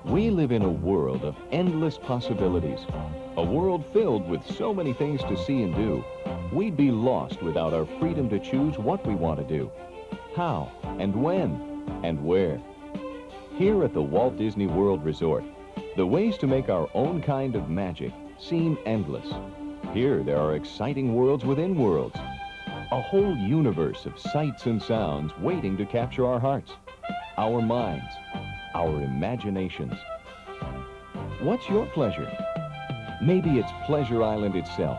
We live in a world of endless possibilities, a world filled with so many things to see and do. We'd be lost without our freedom to choose what we want to do, how and when and where. Here at the Walt Disney World Resort, the ways to make our own kind of magic seem endless. Here there are exciting worlds within worlds, a whole universe of sights and sounds waiting to capture our hearts, our minds, our imaginations. What's your pleasure? Maybe it's Pleasure Island itself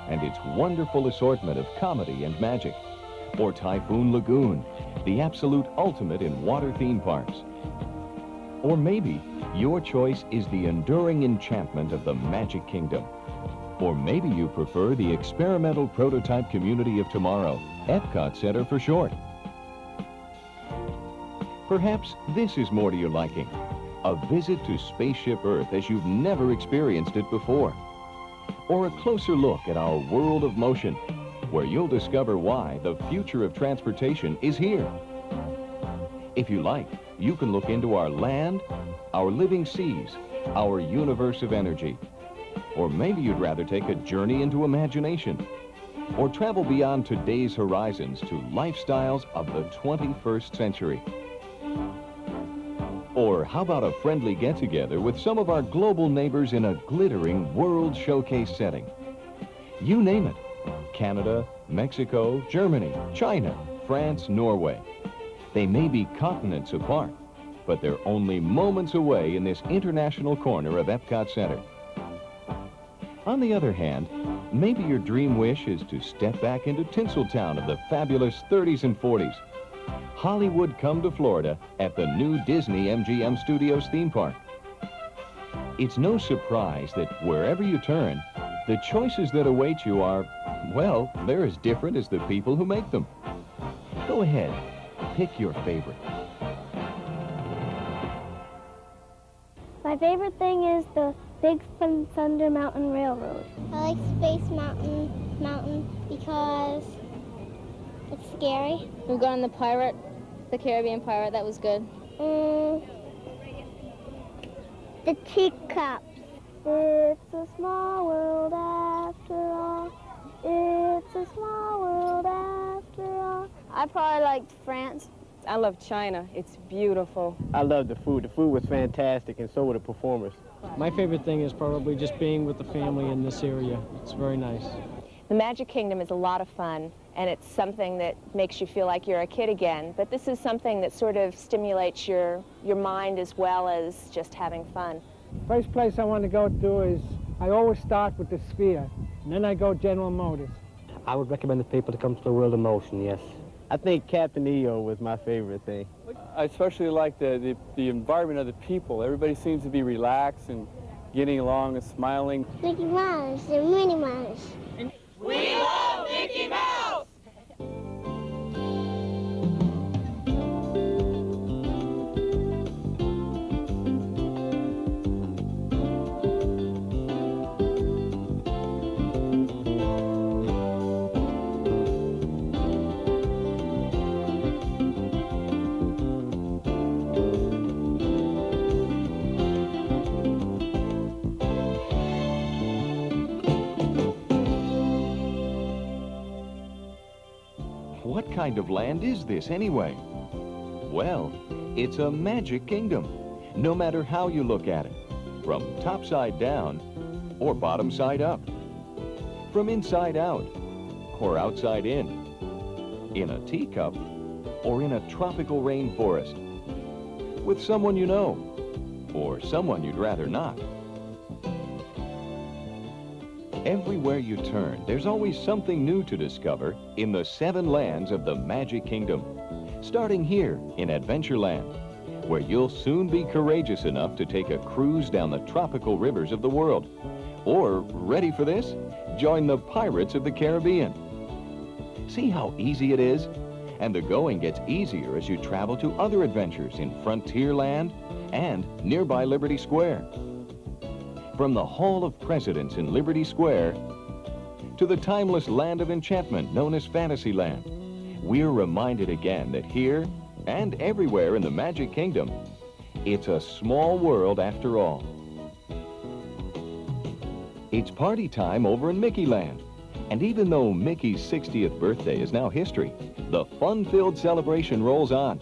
and its wonderful assortment of comedy and magic, or Typhoon Lagoon, the absolute ultimate in water theme parks. Or maybe your choice is the enduring enchantment of the Magic Kingdom. Or maybe you prefer the experimental prototype community of tomorrow, Epcot Center for short. Perhaps this is more to your liking, a visit to Spaceship Earth as you've never experienced it before. Or a closer look at our world of motion, where you'll discover why the future of transportation is here. If you like, you can look into our land, our living seas, our universe of energy. Or maybe you'd rather take a journey into imagination, or travel beyond today's horizons to lifestyles of the 21st century. Or how about a friendly get-together with some of our global neighbors in a glittering world showcase setting? You name it. Canada, Mexico, Germany, China, France, Norway. They may be continents apart, but they're only moments away in this international corner of Epcot Center. On the other hand, maybe your dream wish is to step back into Tinseltown of the fabulous 30s and 40s. Hollywood come to Florida at the new Disney MGM Studios theme park. It's no surprise that wherever you turn, the choices that await you are, well, they're as different as the people who make them. Go ahead, pick your favorite. My favorite thing is the Big Thunder Mountain Railroad. I like Space Mountain because it's scary. We've gone on the Caribbean Pirate, that was good. The teacups. It's a small world after all. It's a small world after all. I probably liked France. I love China. It's beautiful. I love the food. The food was fantastic, and so were the performers. My favorite thing is probably just being with the family in this area. It's very nice. The Magic Kingdom is a lot of fun, and it's something that makes you feel like you're a kid again. But this is something that sort of stimulates your mind as well as just having fun. First place I want to go to is, I always start with the Sphere, and then I go General Motors. I would recommend the people to come to the World of Motion, yes. I think Captain EO was my favorite thing. I especially like the environment of the people. Everybody seems to be relaxed and getting along and smiling. Mickey Mouse and Minnie Mouse. We love Mickey Mouse! What kind of land is this anyway? Well, it's a Magic Kingdom, no matter how you look at it, from top side down or bottom side up, from inside out or outside in a teacup or in a tropical rainforest, with someone you know or someone you'd rather not. Everywhere you turn, there's always something new to discover in the 7 lands of the Magic Kingdom. Starting here in Adventureland, where you'll soon be courageous enough to take a cruise down the tropical rivers of the world. Or, ready for this? Join the Pirates of the Caribbean. See how easy it is? And the going gets easier as you travel to other adventures in Frontierland and nearby Liberty Square. From the Hall of Presidents in Liberty Square to the timeless land of enchantment known as Fantasyland. We're reminded again that here and everywhere in the Magic Kingdom, it's a small world after all. It's party time over in Mickeyland. And even though Mickey's 60th birthday is now history, the fun-filled celebration rolls on.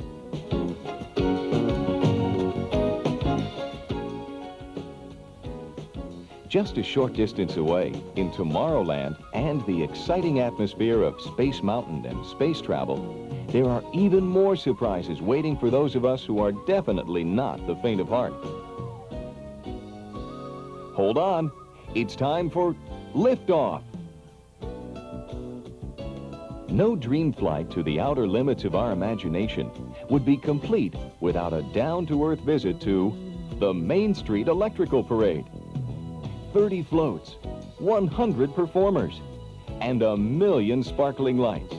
Just a short distance away, in Tomorrowland and the exciting atmosphere of Space Mountain and space travel, there are even more surprises waiting for those of us who are definitely not the faint of heart. Hold on, it's time for liftoff. No dream flight to the outer limits of our imagination would be complete without a down-to-earth visit to the Main Street Electrical Parade. 30 floats, 100 performers, and 1 million sparkling lights.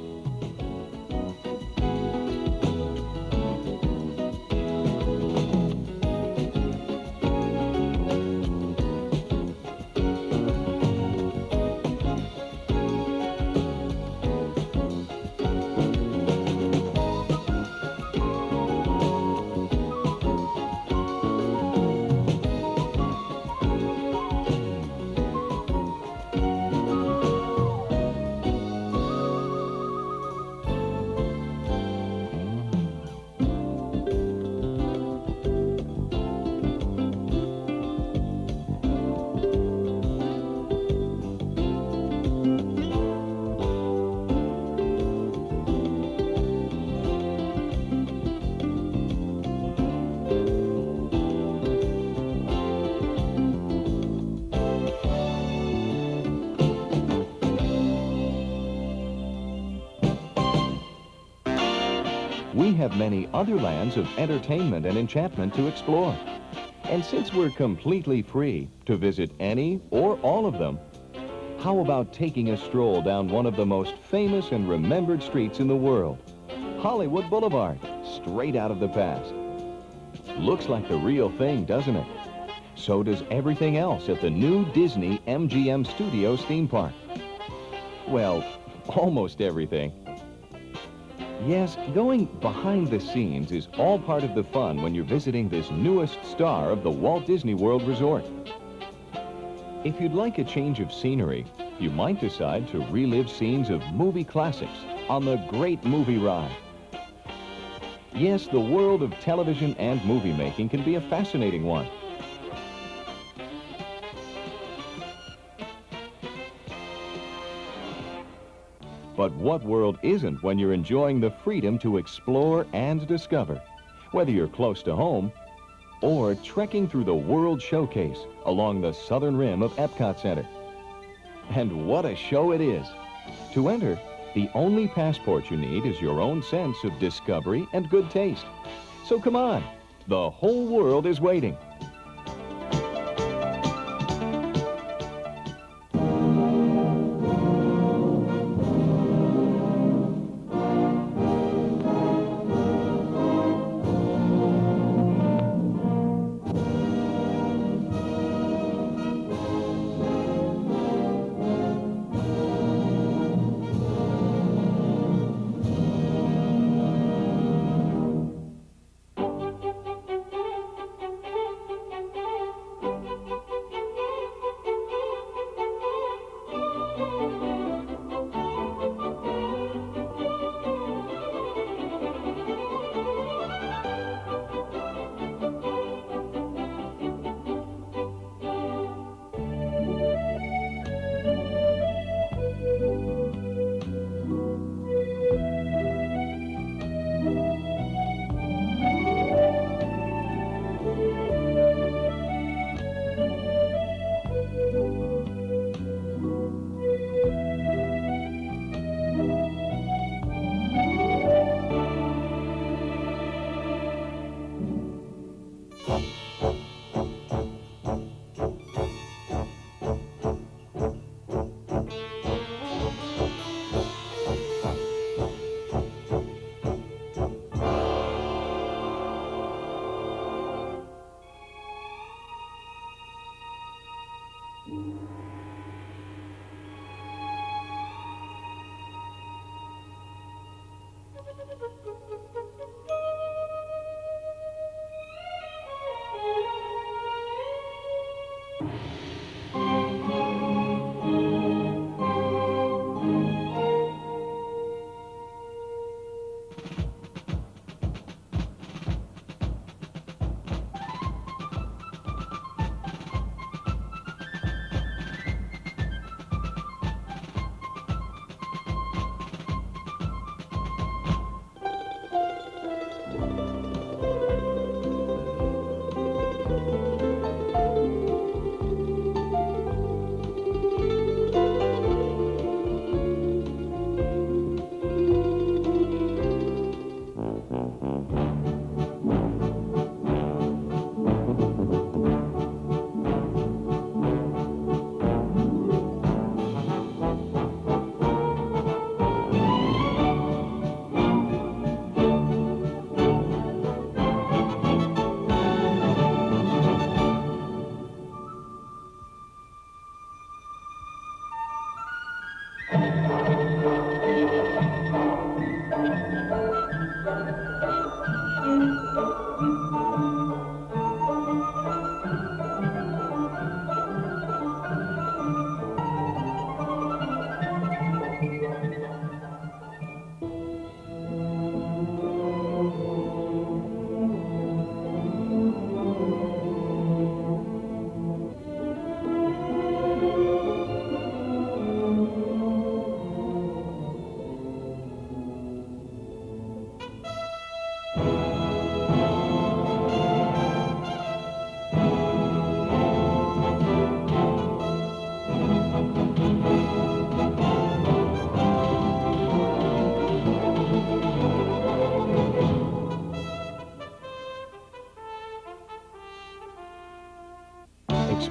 We have many other lands of entertainment and enchantment to explore. And since we're completely free to visit any or all of them, how about taking a stroll down one of the most famous and remembered streets in the world, Hollywood Boulevard, straight out of the past? Looks like the real thing, doesn't it? So does everything else at the new Disney MGM Studios theme park. Well, almost everything. Yes, going behind the scenes is all part of the fun when you're visiting this newest star of the Walt Disney World Resort. If you'd like a change of scenery, you might decide to relive scenes of movie classics on the Great Movie Ride. Yes, the world of television and movie making can be a fascinating one. But what world isn't when you're enjoying the freedom to explore and discover, whether you're close to home or trekking through the World Showcase along the southern rim of Epcot Center. And what a show it is! To enter, the only passport you need is your own sense of discovery and good taste. So come on, the whole world is waiting.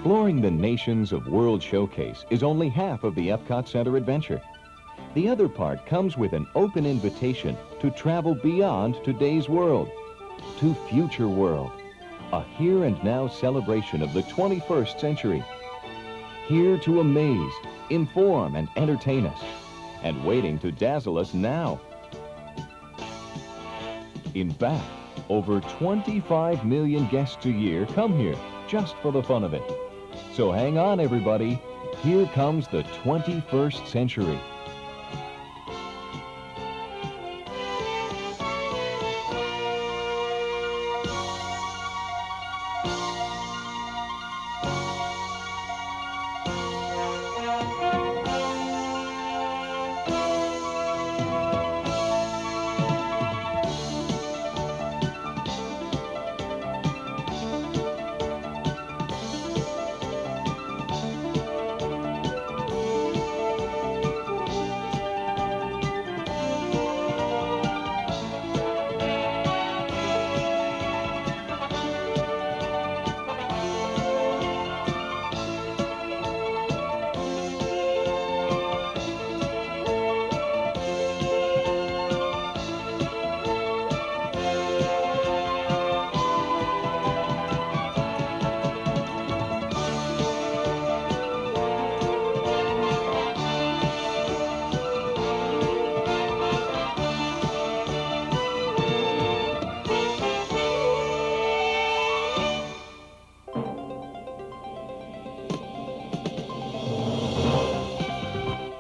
Exploring the nations of World Showcase is only half of the Epcot Center adventure. The other part comes with an open invitation to travel beyond today's world, to Future World, a here and now celebration of the 21st century. Here to amaze, inform, and entertain us, and waiting to dazzle us now. In fact, over 25 million guests a year come here just for the fun of it. So hang on, everybody. Here comes the 21st century.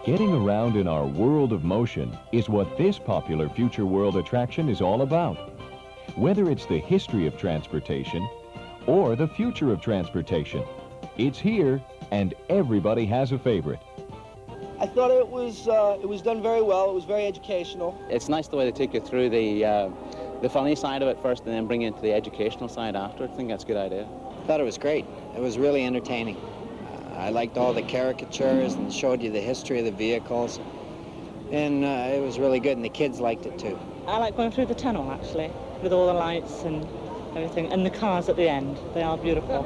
Getting around in our world of motion is what this popular Future World attraction is all about. Whether it's the history of transportation or the future of transportation, it's here and everybody has a favorite. I thought it was done very well. It was very educational. It's nice the way they take you through the funny side of it first and then bring you into the educational side after. I think that's a good idea. I thought it was great. It was really entertaining. I liked all the caricatures and showed you the history of the vehicles. And it was really good, and the kids liked it too. I like going through the tunnel, actually, with all the lights and everything, and the cars at the end. They are beautiful.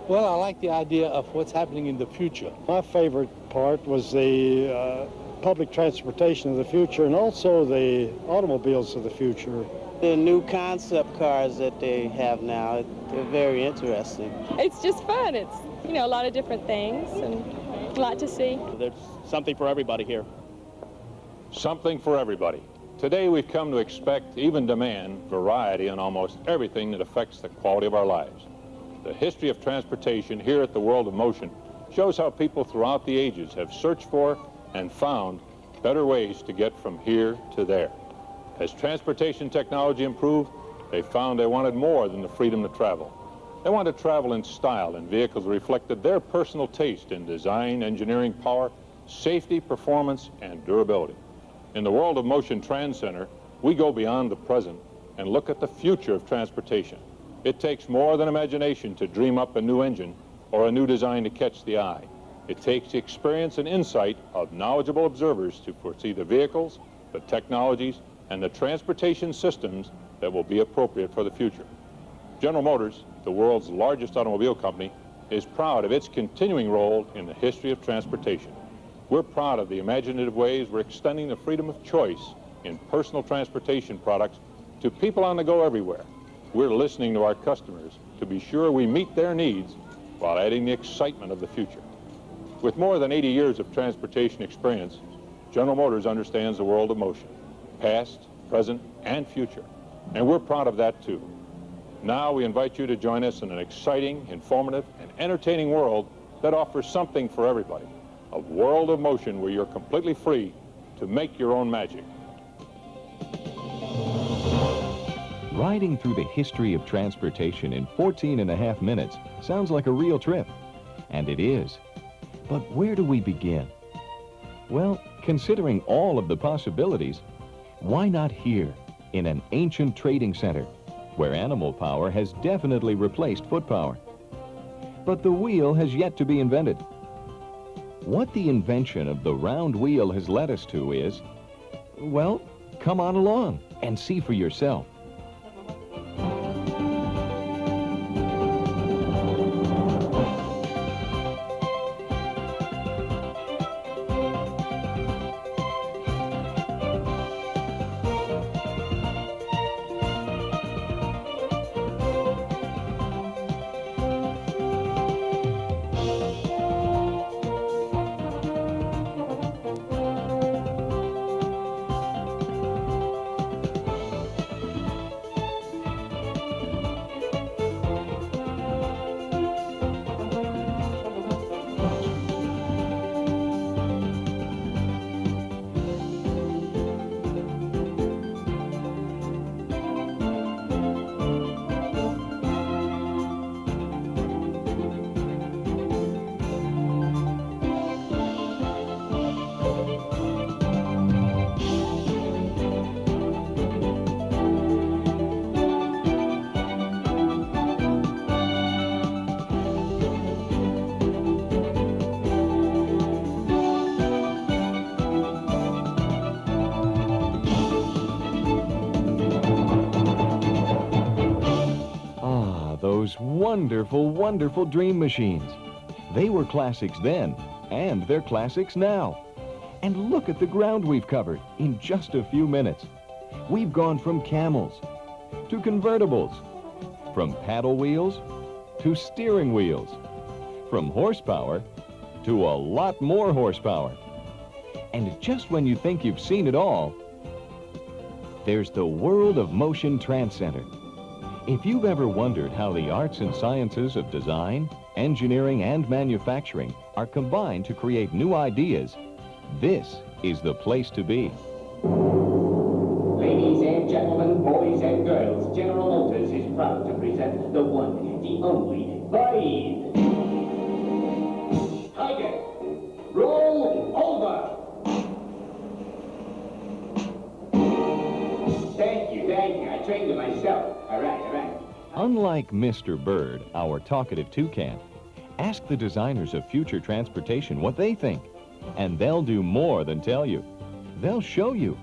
Well, I like the idea of what's happening in the future. My favorite part was the public transportation of the future and also the automobiles of the future. The new concept cars that they have now, they're very interesting. It's just fun. It's, you know, a lot of different things and a lot to see. There's something for everybody here. Something for everybody. Today we've come to expect, even demand, variety in almost everything that affects the quality of our lives. The history of transportation here at the World of Motion shows how people throughout the ages have searched for and found better ways to get from here to there. As transportation technology improved, they found they wanted more than the freedom to travel. They wanted to travel in style in vehicles that reflected their personal taste in design, engineering power, safety, performance, and durability. In the World of Motion Trans Center, we go beyond the present and look at the future of transportation. It takes more than imagination to dream up a new engine or a new design to catch the eye. It takes the experience and insight of knowledgeable observers to foresee the vehicles, the technologies, and the transportation systems that will be appropriate for the future. General Motors, the world's largest automobile company, is proud of its continuing role in the history of transportation. We're proud of the imaginative ways we're extending the freedom of choice in personal transportation products to people on the go everywhere. We're listening to our customers to be sure we meet their needs while adding the excitement of the future. With more than 80 years of transportation experience, General Motors understands the world of motion, past, present, and future. And we're proud of that too. Now we invite you to join us in an exciting, informative, and entertaining world that offers something for everybody. A world of motion where you're completely free to make your own magic. Riding through the history of transportation in 14.5 minutes sounds like a real trip. And it is. But where do we begin? Well, considering all of the possibilities, why not here, in an ancient trading center, where animal power has definitely replaced foot power? But the wheel has yet to be invented. What the invention of the round wheel has led us to is, well, come on along and see for yourself. those wonderful, wonderful dream machines. They were classics then, and they're classics now. And look at the ground we've covered in just a few minutes. We've gone from camels to convertibles, from paddle wheels to steering wheels, from horsepower to a lot more horsepower. And just when you think you've seen it all, there's the World of Motion Trance Center. If you've ever wondered how the arts and sciences of design, engineering, and manufacturing are combined to create new ideas, this is the place to be. Ladies and gentlemen, boys and girls, General Motors is proud to present the one, the only, Buddy. Tiger, roll over. Thank you, I trained it myself. All right. Unlike Mr. Bird, our talkative toucan, ask the designers of future transportation what they think, and they'll do more than tell you. They'll show you.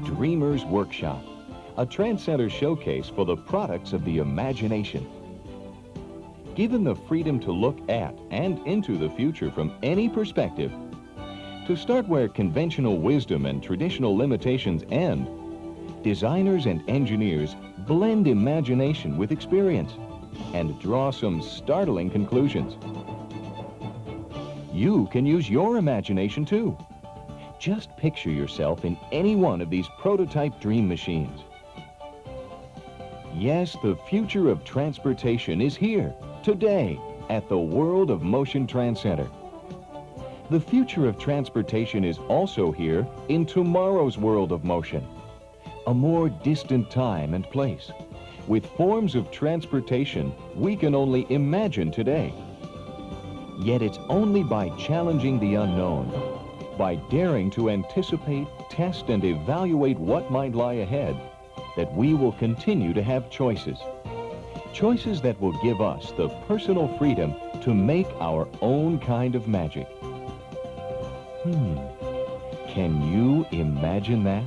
Dreamer's Workshop, a Trance Center showcase for the products of the imagination. Given the freedom to look at and into the future from any perspective, to start where conventional wisdom and traditional limitations end, designers and engineers blend imagination with experience and draw some startling conclusions. You can use your imagination too. Just picture yourself in any one of these prototype dream machines. Yes, the future of transportation is here, today, at the World of Motion Trance Center. The future of transportation is also here in tomorrow's world of motion, a more distant time and place, with forms of transportation we can only imagine today. Yet it's only by challenging the unknown, by daring to anticipate, test, and evaluate what might lie ahead, that we will continue to have choices. Choices that will give us the personal freedom to make our own kind of magic. Can you imagine that?